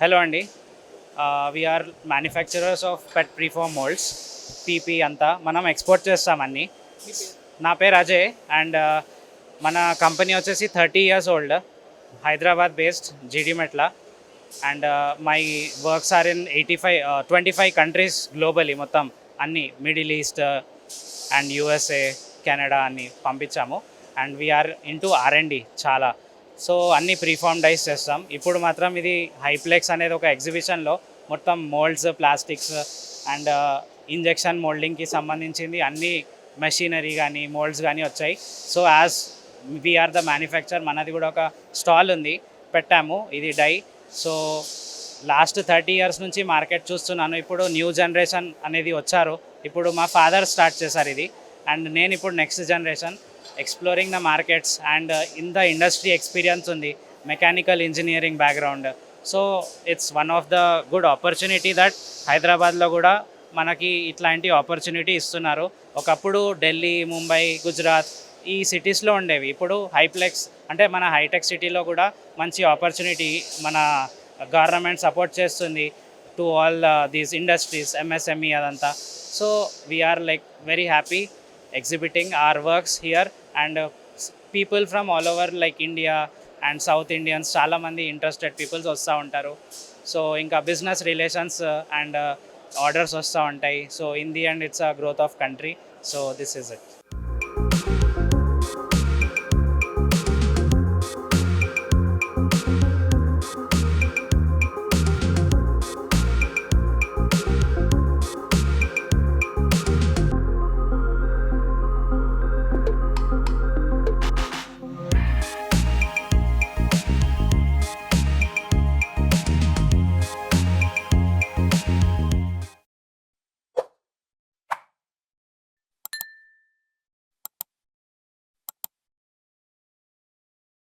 Hello అండి. We are manufacturers of PET preform moulds, PP అంతా మనం ఎక్స్పోర్ట్ చేస్తాం అన్నీ. నా పేరు అజయ్ అండ్ మన కంపెనీ వచ్చేసి 30 years old, Hyderabad based, Jeedimetla. And my works are in 25 countries globally, మొత్తం అన్నీ Middle East and USA, Canada అన్నీ పంపించాము. అండ్ వీఆర్ ఇంటూ R&D చాలా. సో అన్నీ ప్రీఫార్మ్ డైస్ చేస్తాం. ఇప్పుడు మాత్రం ఇది హైప్లెక్స్ అనేది ఒక ఎగ్జిబిషన్లో మొత్తం మోల్డ్స్, ప్లాస్టిక్స్ అండ్ ఇంజెక్షన్ మోల్డింగ్కి సంబంధించింది అన్ని మెషినరీ కానీ మోల్డ్స్ కానీ వచ్చాయి. So as we're the manufacture, మనది కూడా ఒక స్టాల్ ఉంది, పెట్టాము. ఇది డై. సో లాస్ట్ 30 years నుంచి మార్కెట్ చూస్తున్నాను. ఇప్పుడు న్యూ జనరేషన్ అనేది వచ్చారు. ఇప్పుడు మా ఫాదర్ స్టార్ట్ చేశారు ఇది, అండ్ నేను ఇప్పుడు next generation exploring the markets and in the industry experience ఉంది, mechanical engineering background. So it's one of the good opportunity that హైదరాబాద్లో కూడా మనకి ఇట్లాంటి ఆపర్చునిటీ ఇస్తున్నారు. ఒకప్పుడు ఢిల్లీ, ముంబై, గుజరాత్ ఈ సిటీస్లో ఉండేవి. ఇప్పుడు హైప్లెక్స్ అంటే మన హైటెక్ సిటీలో కూడా మంచి ఆపర్చునిటీ మన గవర్నమెంట్ సపోర్ట్ చేస్తుంది to all these industries, MSME అదంతా. So we are like very happy exhibiting our works here, and people from all over like India and South Indians, చాలా మంది ఇంట్రెస్టెడ్ పీపుల్స్ వస్తూ ఉంటారు. సో ఇంకా బిజినెస్ రిలేషన్స్ అండ్ ఆర్డర్స్ వస్తూ ఉంటాయి. So in the end it's a growth of country. So this is it.